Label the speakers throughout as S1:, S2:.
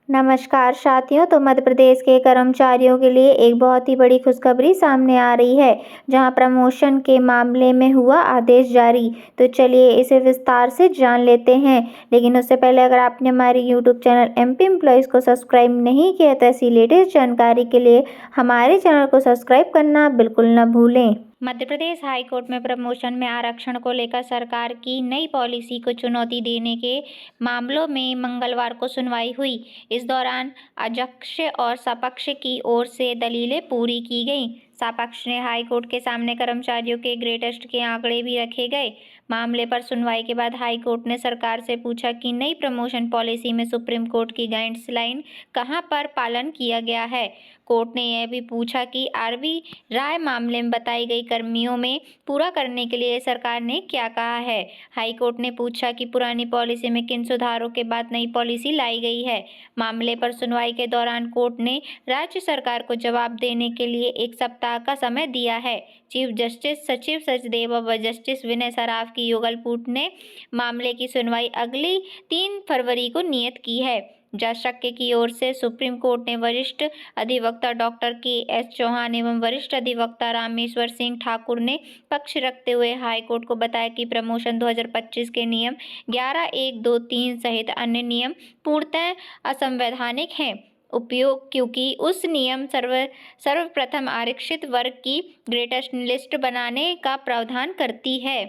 S1: नमस्कार साथियों। तो मध्य प्रदेश के कर्मचारियों के लिए एक बहुत ही बड़ी खुशखबरी सामने आ रही है, जहां प्रमोशन के मामले में हुआ आदेश जारी। तो चलिए इसे विस्तार से जान लेते हैं। लेकिन उससे पहले अगर आपने हमारे यूट्यूब चैनल एमपी एम्प्लॉयज़ को सब्सक्राइब नहीं किया तो ऐसी लेटेस्ट जानकारी के लिए हमारे चैनल को सब्सक्राइब करना बिल्कुल न भूलें। मध्य प्रदेश हाईकोर्ट में प्रमोशन में आरक्षण को लेकर सरकार की नई पॉलिसी को चुनौती देने के मामलों में मंगलवार को सुनवाई हुई। इस दौरान अध्यक्ष और सपक्ष की ओर से दलीलें पूरी की गईं। सपक्ष ने हाईकोर्ट के सामने कर्मचारियों के ग्रेटेस्ट के आंकड़े भी रखे गए। मामले पर सुनवाई के बाद हाईकोर्ट ने सरकार से पूछा कि नई प्रमोशन पॉलिसी में सुप्रीम कोर्ट की गाइडलाइन कहां पर पालन किया गया है। कोर्ट ने यह भी पूछा कि आरबी राय मामले में बताई गई कर्मियों में पूरा करने के लिए सरकार ने क्या कहा है। हाईकोर्ट ने पूछा कि पुरानी पॉलिसी में किन सुधारों के बाद नई पॉलिसी लाई गई है। मामले पर सुनवाई के दौरान कोर्ट ने राज्य सरकार को जवाब देने के लिए 1 सप्ताह का समय दिया है। चीफ जस्टिस सचिव सचदेव और जस्टिस विनय सराफ की युगल पीठ ने मामले की सुनवाई अगली 3 फरवरी को नियत की है। जज शक्य की ओर से सुप्रीम कोर्ट ने वरिष्ठ अधिवक्ता डॉक्टर के.एस. चौहान एवं वरिष्ठ अधिवक्ता रामेश्वर सिंह ठाकुर ने पक्ष रखते हुए हाईकोर्ट को बताया कि प्रमोशन 2025 के नियम 11(1), 2(3) सहित अन्य नियम पूर्णतः असंवैधानिक हैं। उपयोग क्योंकि उस नियम सर्वप्रथम आरक्षित वर्ग की ग्रेटेस्ट लिस्ट बनाने का प्रावधान करती है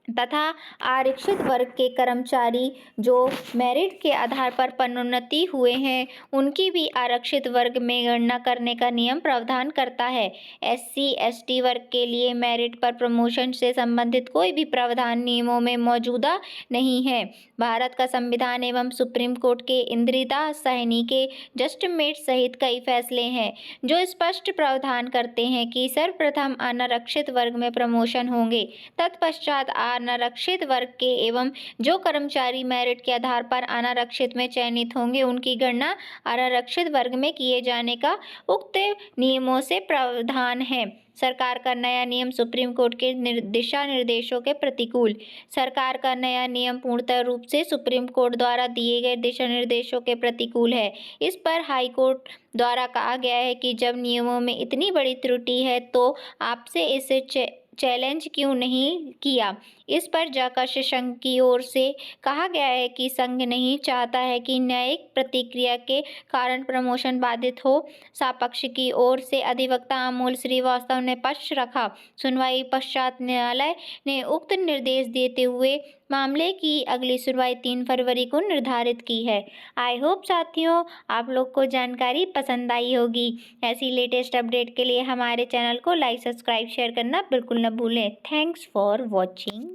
S1: तथा आरक्षित वर्ग के कर्मचारी जो मेरिट के आधार पर पदोन्नति हुए हैं उनकी भी आरक्षित वर्ग में गणना करने का नियम प्रावधान करता है। SC/ST वर्ग के लिए मेरिट पर प्रमोशन से संबंधित कोई भी प्रावधान नियमों में मौजूदा नहीं है। भारत का संविधान एवं सुप्रीम कोर्ट के इंदिरा साहनी के जजमेंट सहित कई फैसले हैं जो स्पष्ट प्रावधान करते हैं कि सर्वप्रथम अनारक्षित वर्ग में प्रमोशन होंगे, तत्पश्चात अनारक्षित वर्ग के एवं जो कर्मचारी मेरिट के आधार पर अनारक्षित में चयनित होंगे उनकी गणना अनारक्षित वर्ग में किए जाने का उक्त नियमों से प्रावधान है। सरकार का नया नियम सुप्रीम कोर्ट के दिशा निर्देशों के प्रतिकूल। सरकार का नया नियम पूर्णतः रूप से सुप्रीम कोर्ट द्वारा दिए गए दिशा निर्देशों के प्रतिकूल है। इस पर हाईकोर्ट द्वारा कहा गया है कि जब नियमों में इतनी बड़ी त्रुटि है तो आपसे इसे चैलेंज क्यों नहीं किया। इस पर जाकश संघ की ओर से कहा गया है कि संघ नहीं चाहता है कि न्यायिक प्रतिक्रिया के कारण प्रमोशन बाधित हो। सपक्ष की ओर से अधिवक्ता अमोल श्रीवास्तव ने पक्ष रखा। सुनवाई पश्चात न्यायालय ने उक्त निर्देश देते हुए मामले की अगली सुनवाई 3 फरवरी को निर्धारित की है। आई होप साथियों आप लोग को जानकारी पसंद आई होगी। ऐसी लेटेस्ट अपडेट के लिए हमारे चैनल को लाइक, सब्सक्राइब, शेयर करना बिल्कुल न भूलें। Thanks for watching.